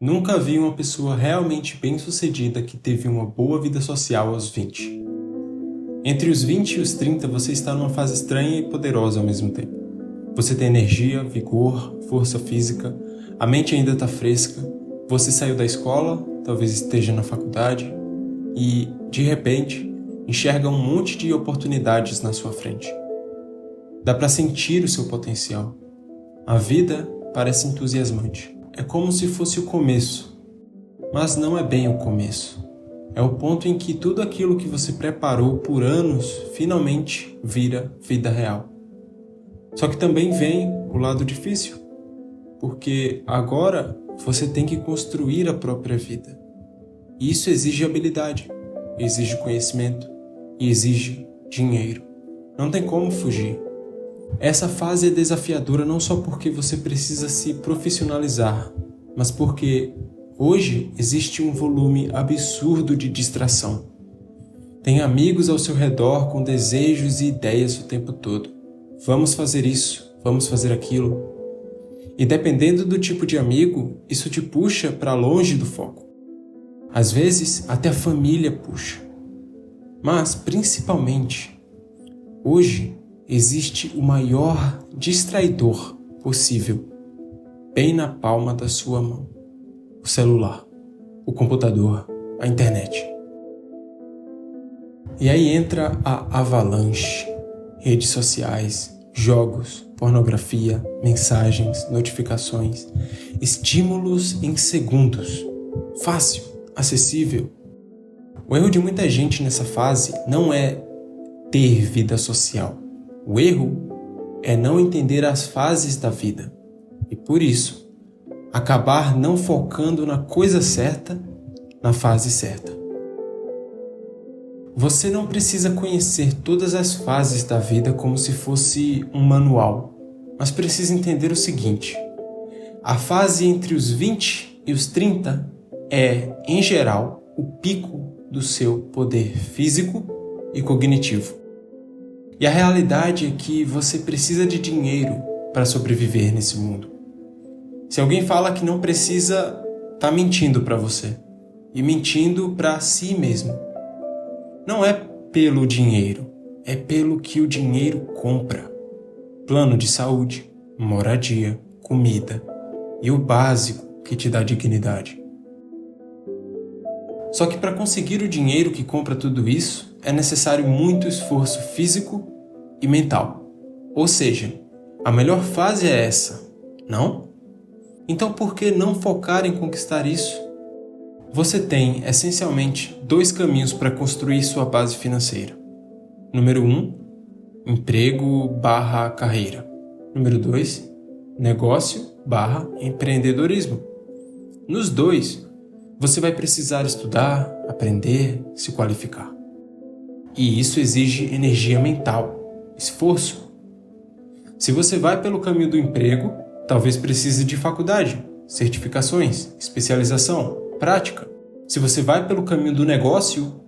Nunca vi uma pessoa realmente bem-sucedida que teve uma boa vida social aos 20. Entre os 20 e os 30, você está numa fase estranha e poderosa ao mesmo tempo. Você tem energia, vigor, força física, a mente ainda está fresca, você saiu da escola, talvez esteja na faculdade, e, de repente, enxerga um monte de oportunidades na sua frente. Dá para sentir o seu potencial. A vida parece entusiasmante. É como se fosse o começo, mas não é bem o começo. É o ponto em que tudo aquilo que você preparou por anos finalmente vira vida real. Só que também vem o lado difícil, porque agora você tem que construir a própria vida. E isso exige habilidade, exige conhecimento e exige dinheiro. Não tem como fugir. Essa fase é desafiadora não só porque você precisa se profissionalizar, mas porque hoje existe um volume absurdo de distração. Tem amigos ao seu redor com desejos e ideias o tempo todo. Vamos fazer isso, vamos fazer aquilo. E dependendo do tipo de amigo, isso te puxa para longe do foco. Às vezes, até a família puxa. Mas, principalmente, hoje existe o maior distraidor possível, bem na palma da sua mão. O celular, o computador, a internet. E aí entra a avalanche, redes sociais, jogos, pornografia, mensagens, notificações, estímulos em segundos, fácil, acessível. O erro de muita gente nessa fase não é ter vida social. O erro é não entender as fases da vida e, por isso, acabar não focando na coisa certa, na fase certa. Você não precisa conhecer todas as fases da vida como se fosse um manual, mas precisa entender o seguinte: a fase entre os 20 e os 30 é, em geral, o pico do seu poder físico e cognitivo. E a realidade é que você precisa de dinheiro para sobreviver nesse mundo. Se alguém fala que não precisa, está mentindo para você. E mentindo para si mesmo. Não é pelo dinheiro, é pelo que o dinheiro compra. Plano de saúde, moradia, comida e o básico que te dá dignidade. Só que para conseguir o dinheiro que compra tudo isso, é necessário muito esforço físico e mental. Ou seja, a melhor fase é essa, não? Então por que não focar em conquistar isso? Você tem, essencialmente, 2 caminhos para construir sua base financeira. Número 1, emprego/carreira. Número 2, negócio/empreendedorismo. Nos 2, você vai precisar estudar, aprender, se qualificar. E isso exige energia mental, esforço. Se você vai pelo caminho do emprego, talvez precise de faculdade, certificações, especialização, prática. Se você vai pelo caminho do negócio,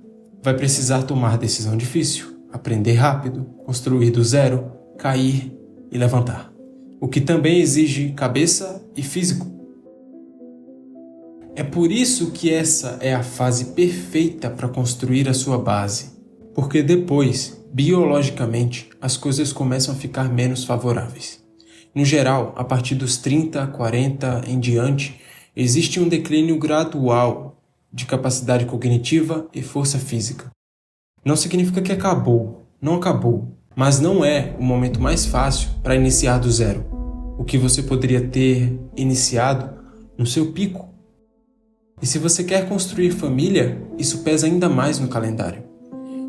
vai precisar tomar decisão difícil, aprender rápido, construir do zero, cair e levantar. O que também exige cabeça e físico. É por isso que essa é a fase perfeita para construir a sua base. Porque depois, biologicamente, as coisas começam a ficar menos favoráveis. No geral, a partir dos 30, 40 em diante, existe um declínio gradual de capacidade cognitiva e força física. Não significa que acabou, não acabou, mas não é o momento mais fácil para iniciar do zero, o que você poderia ter iniciado no seu pico. E se você quer construir família, isso pesa ainda mais no calendário.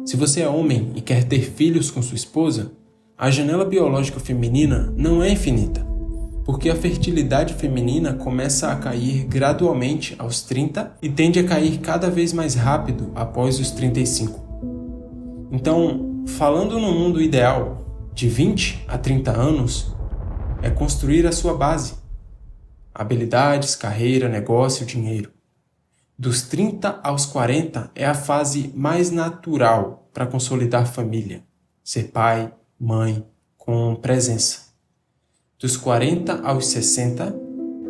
Se você é homem e quer ter filhos com sua esposa, a janela biológica feminina não é infinita, porque a fertilidade feminina começa a cair gradualmente aos 30 e tende a cair cada vez mais rápido após os 35. Então, falando no mundo ideal, de 20 a 30 anos, é construir a sua base. Habilidades, carreira, negócio, dinheiro. Dos 30 aos 40 é a fase mais natural para consolidar família, ser pai, mãe, com presença. Dos 40 aos 60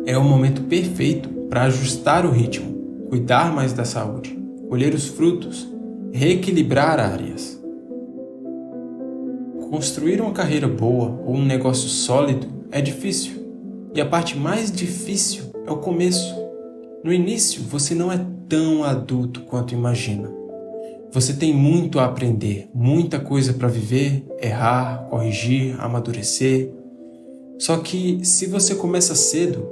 é o momento perfeito para ajustar o ritmo, cuidar mais da saúde, colher os frutos, reequilibrar áreas. Construir uma carreira boa ou um negócio sólido é difícil, e a parte mais difícil é o começo. No início, você não é tão adulto quanto imagina. Você tem muito a aprender, muita coisa para viver, errar, corrigir, amadurecer. Só que se você começa cedo,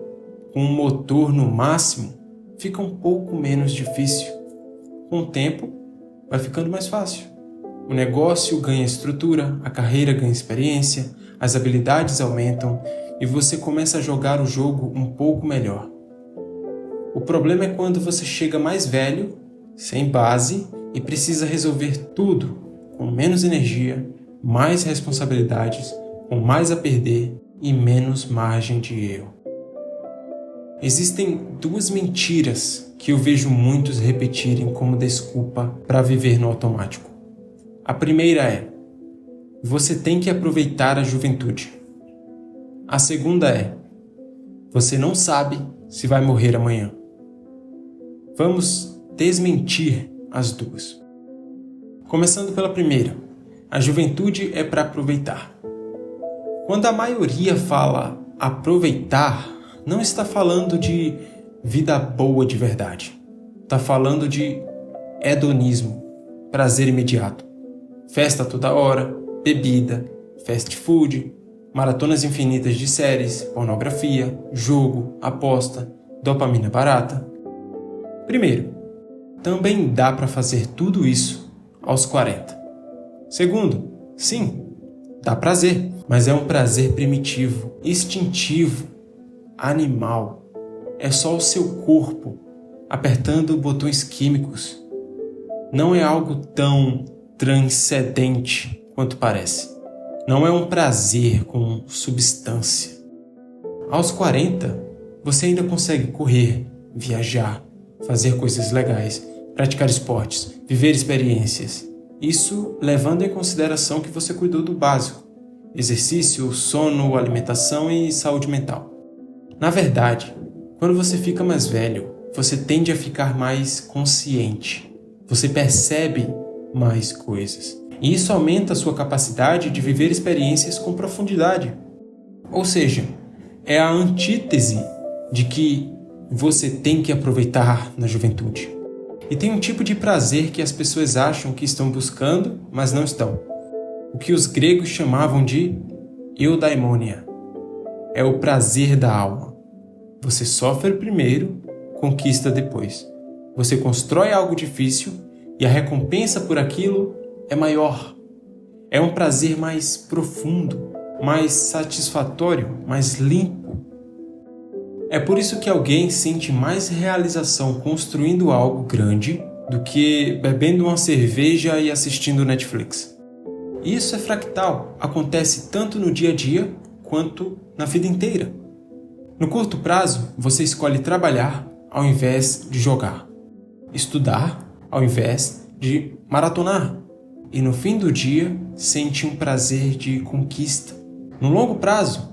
com um motor no máximo, fica um pouco menos difícil. Com o tempo, vai ficando mais fácil. O negócio ganha estrutura, a carreira ganha experiência, as habilidades aumentam e você começa a jogar o jogo um pouco melhor. O problema é quando você chega mais velho, sem base e precisa resolver tudo com menos energia, mais responsabilidades, com mais a perder e menos margem de erro. Existem duas mentiras que eu vejo muitos repetirem como desculpa para viver no automático. A primeira é: você tem que aproveitar a juventude. A segunda é: você não sabe se vai morrer amanhã. Vamos desmentir as duas. Começando pela primeira, a juventude é para aproveitar. Quando a maioria fala aproveitar, não está falando de vida boa de verdade. Está falando de hedonismo, prazer imediato. Festa toda hora, bebida, fast food, maratonas infinitas de séries, pornografia, jogo, aposta, dopamina barata. Primeiro, também dá para fazer tudo isso aos 40. Segundo, sim, dá prazer, mas é um prazer primitivo, instintivo, animal. É só o seu corpo apertando botões químicos. Não é algo tão transcendente quanto parece. Não é um prazer com substância. Aos 40, você ainda consegue correr, viajar, fazer coisas legais, praticar esportes, viver experiências. Isso levando em consideração que você cuidou do básico: exercício, sono, alimentação e saúde mental. Na verdade, quando você fica mais velho, você tende a ficar mais consciente. Você percebe mais coisas. E isso aumenta a sua capacidade de viver experiências com profundidade. Ou seja, é a antítese de que você tem que aproveitar na juventude. E tem um tipo de prazer que as pessoas acham que estão buscando, mas não estão. O que os gregos chamavam de eudaimonia. É o prazer da alma. Você sofre primeiro, conquista depois. Você constrói algo difícil e a recompensa por aquilo é maior. É um prazer mais profundo, mais satisfatório, mais limpo. É por isso que alguém sente mais realização construindo algo grande do que bebendo uma cerveja e assistindo Netflix. Isso é fractal, acontece tanto no dia a dia quanto na vida inteira. No curto prazo, você escolhe trabalhar ao invés de jogar, estudar ao invés de maratonar, e no fim do dia sente um prazer de conquista. No longo prazo,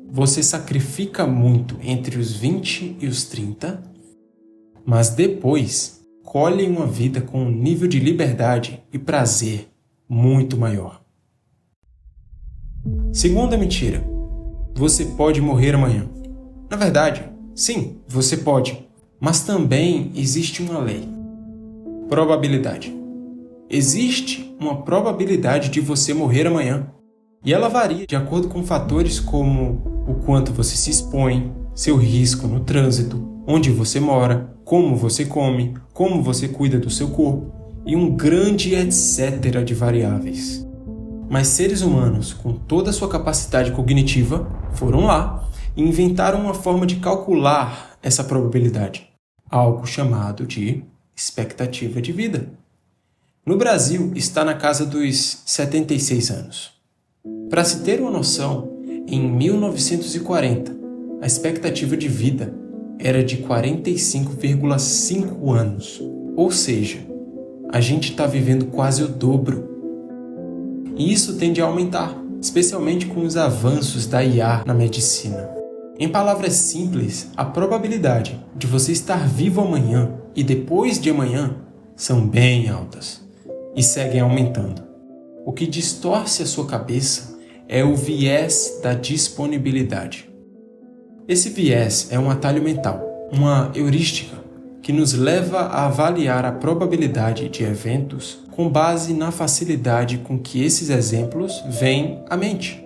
você sacrifica muito entre os 20 e os 30, mas depois colhe uma vida com um nível de liberdade e prazer muito maior. Segunda mentira: você pode morrer amanhã. Na verdade, sim, você pode, mas também existe uma lei. Probabilidade. Existe uma probabilidade de você morrer amanhã, e ela varia de acordo com fatores como o quanto você se expõe, seu risco no trânsito, onde você mora, como você come, como você cuida do seu corpo e um grande etc. de variáveis. Mas seres humanos, com toda a sua capacidade cognitiva, foram lá e inventaram uma forma de calcular essa probabilidade, algo chamado de expectativa de vida. No Brasil, está na casa dos 76 anos. Para se ter uma noção, em 1940, a expectativa de vida era de 45,5 anos. Ou seja, a gente está vivendo quase o dobro. E isso tende a aumentar, especialmente com os avanços da IA na medicina. Em palavras simples, a probabilidade de você estar vivo amanhã e depois de amanhã são bem altas e seguem aumentando. O que distorce a sua cabeça é o viés da disponibilidade. Esse viés é um atalho mental, uma heurística que nos leva a avaliar a probabilidade de eventos com base na facilidade com que esses exemplos vêm à mente.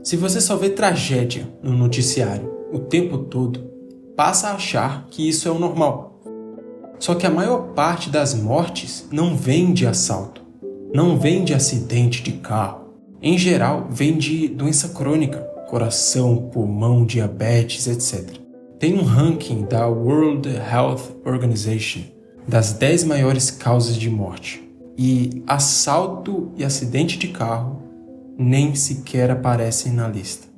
Se você só vê tragédia no noticiário o tempo todo, passa a achar que isso é o normal. Só que a maior parte das mortes não vem de assalto, não vem de acidente de carro. Em geral, vem de doença crônica, coração, pulmão, diabetes, etc. Tem um ranking da World Health Organization das 10 maiores causas de morte. E assalto e acidente de carro nem sequer aparecem na lista.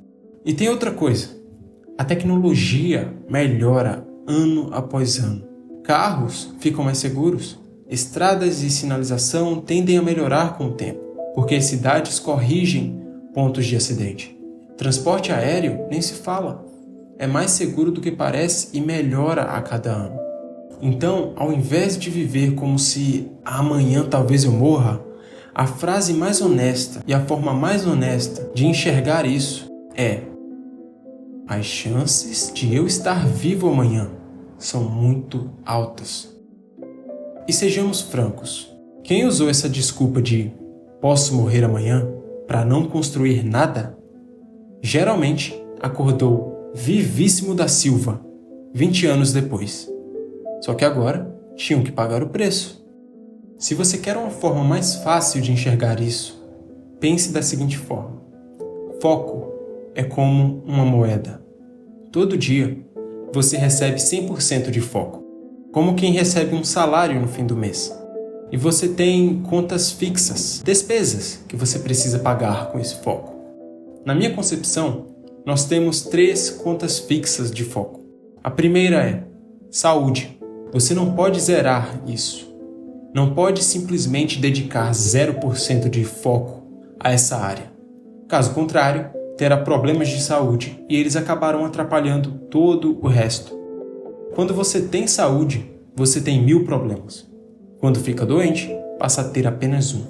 E tem outra coisa. A tecnologia melhora ano após ano. Carros ficam mais seguros. Estradas e sinalização tendem a melhorar com o tempo, porque as cidades corrigem pontos de acidente. Transporte aéreo nem se fala. É mais seguro do que parece e melhora a cada ano. Então, ao invés de viver como se amanhã talvez eu morra, a frase mais honesta e a forma mais honesta de enxergar isso é: as chances de eu estar vivo amanhã são muito altas. E sejamos francos, quem usou essa desculpa de posso morrer amanhã para não construir nada, geralmente acordou vivíssimo da Silva 20 anos depois. Só que agora tinham que pagar o preço. Se você quer uma forma mais fácil de enxergar isso, pense da seguinte forma: foco é como uma moeda. Todo dia você recebe 100% de foco, como quem recebe um salário no fim do mês. E você tem contas fixas, despesas que você precisa pagar com esse foco. Na minha concepção, nós temos 3 contas fixas de foco. A primeira é saúde. Você não pode zerar isso. Não pode simplesmente dedicar 0% de foco a essa área. Caso contrário, terá problemas de saúde e eles acabarão atrapalhando todo o resto. Quando você tem saúde, você tem 1000 problemas. Quando fica doente, passa a ter apenas um.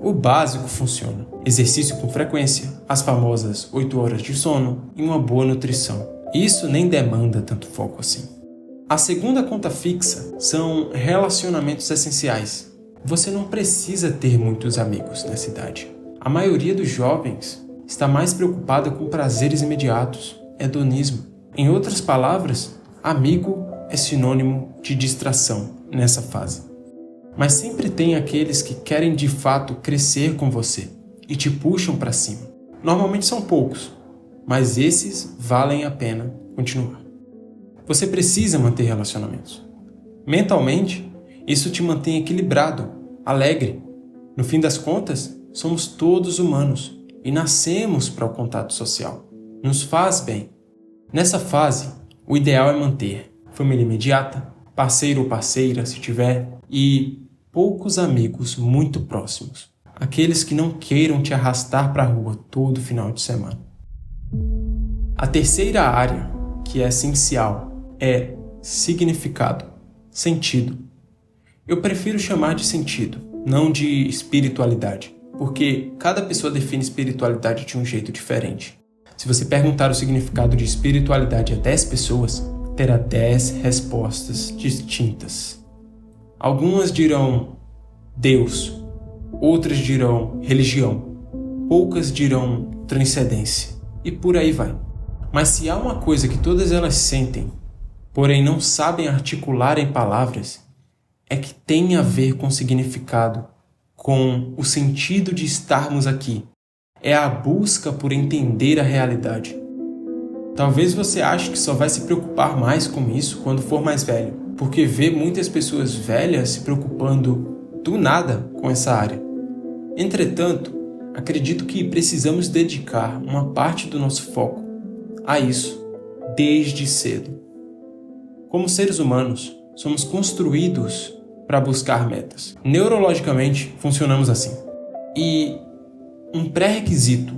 O básico funciona: exercício com frequência, as famosas 8 horas de sono e uma boa nutrição. Isso nem demanda tanto foco assim. A segunda conta fixa são relacionamentos essenciais. Você não precisa ter muitos amigos nessa idade. A maioria dos jovens está mais preocupada com prazeres imediatos, hedonismo. Em outras palavras, amigo é sinônimo de distração nessa fase. Mas sempre tem aqueles que querem de fato crescer com você e te puxam para cima. Normalmente são poucos, mas esses valem a pena continuar. Você precisa manter relacionamentos. Mentalmente, isso te mantém equilibrado, alegre. No fim das contas, somos todos humanos e nascemos para o contato social. Nos faz bem. Nessa fase, o ideal é manter família imediata, parceiro ou parceira, se tiver, e poucos amigos muito próximos. Aqueles que não queiram te arrastar para a rua todo final de semana. A terceira área, que é essencial, é significado, sentido. Eu prefiro chamar de sentido, não de espiritualidade, porque cada pessoa define espiritualidade de um jeito diferente. Se você perguntar o significado de espiritualidade a 10 pessoas, terá 10 respostas distintas. Algumas dirão Deus, outras dirão religião, poucas dirão transcendência, e por aí vai. Mas se há uma coisa que todas elas sentem, porém não sabem articular em palavras, é que tem a ver com significado, com o sentido de estarmos aqui. É a busca por entender a realidade. Talvez você ache que só vai se preocupar mais com isso quando for mais velho, porque vê muitas pessoas velhas se preocupando do nada com essa área. Entretanto, acredito que precisamos dedicar uma parte do nosso foco a isso desde cedo. Como seres humanos, somos construídos para buscar metas. Neurologicamente, funcionamos assim. E um pré-requisito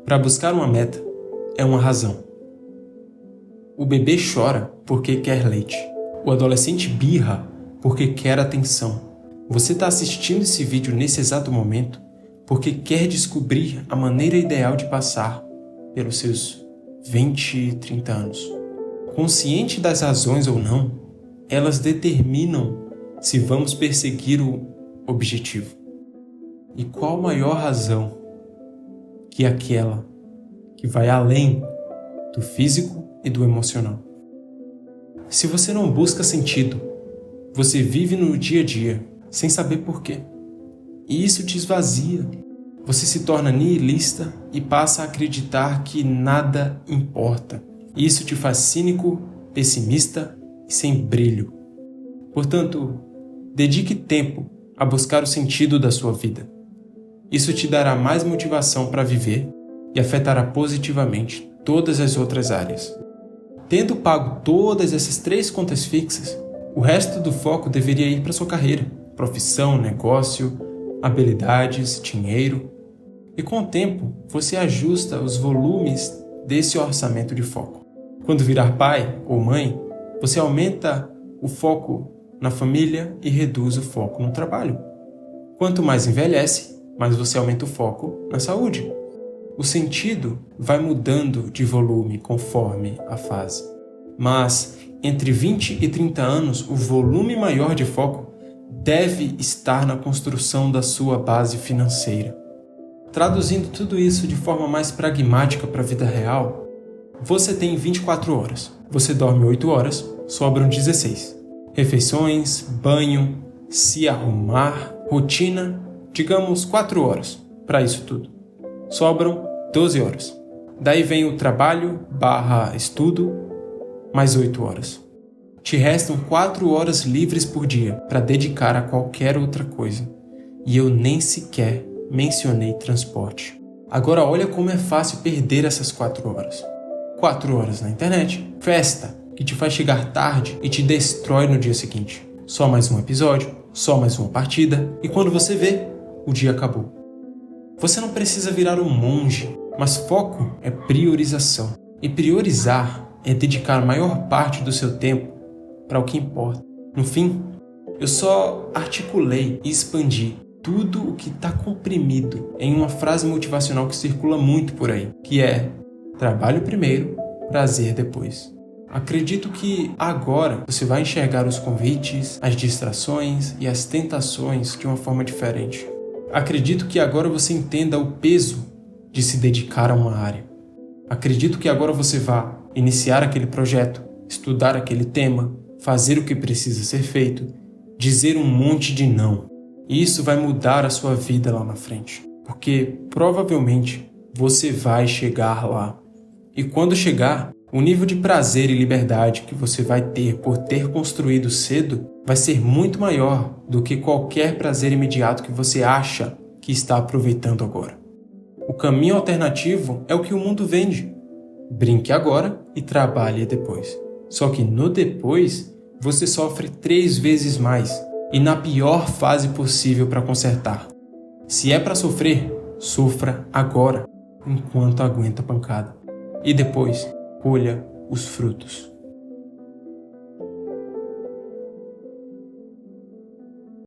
para buscar uma meta é uma razão. O bebê chora porque quer leite. O adolescente birra porque quer atenção. Você está assistindo esse vídeo nesse exato momento porque quer descobrir a maneira ideal de passar pelos seus 20, 30 anos. Consciente das razões ou não, elas determinam se vamos perseguir o objetivo. E qual maior razão que aquela que vai além do físico e do emocional? Se você não busca sentido, você vive no dia a dia sem saber porquê. E isso te esvazia. Você se torna nihilista e passa a acreditar que nada importa. Isso te faz cínico, pessimista e sem brilho. Portanto, dedique tempo a buscar o sentido da sua vida. Isso te dará mais motivação para viver e afetará positivamente todas as outras áreas. Tendo pago todas essas 3 contas fixas, o resto do foco deveria ir para sua carreira, profissão, negócio, habilidades, dinheiro. E com o tempo, você ajusta os volumes desse orçamento de foco. Quando virar pai ou mãe, você aumenta o foco na família e reduz o foco no trabalho. Quanto mais envelhece, mais você aumenta o foco na saúde. O sentido vai mudando de volume conforme a fase. Mas, entre 20 e 30 anos, o volume maior de foco deve estar na construção da sua base financeira. Traduzindo tudo isso de forma mais pragmática para a vida real, você tem 24 horas. Você dorme 8 horas, sobram 16. Refeições, banho, se arrumar, rotina, digamos 4 horas para isso tudo. Sobram 12 horas. Daí vem o trabalho / estudo, mais 8 horas. Te restam 4 horas livres por dia para dedicar a qualquer outra coisa. E eu nem sequer mencionei transporte. Agora olha como é fácil perder essas 4 horas. 4 horas na internet, festa, que te faz chegar tarde e te destrói no dia seguinte. Só mais um episódio, só mais uma partida, e quando você vê, o dia acabou. Você não precisa virar um monge, mas foco é priorização. E priorizar é dedicar a maior parte do seu tempo para o que importa. No fim, eu só articulei e expandi tudo o que está comprimido em uma frase motivacional que circula muito por aí, que é: trabalho primeiro, prazer depois. Acredito que agora você vai enxergar os convites, as distrações e as tentações de uma forma diferente. Acredito que agora você entenda o peso de se dedicar a uma área. Acredito que agora você vá iniciar aquele projeto, estudar aquele tema, fazer o que precisa ser feito, dizer um monte de não. E isso vai mudar a sua vida lá na frente, porque provavelmente você vai chegar lá. E quando chegar, o nível de prazer e liberdade que você vai ter por ter construído cedo vai ser muito maior do que qualquer prazer imediato que você acha que está aproveitando agora. O caminho alternativo é o que o mundo vende. Brinque agora e trabalhe depois. Só que no depois, você sofre 3 vezes mais e na pior fase possível para consertar. Se é para sofrer, sofra agora, enquanto aguenta a pancada. E depois, colha os frutos.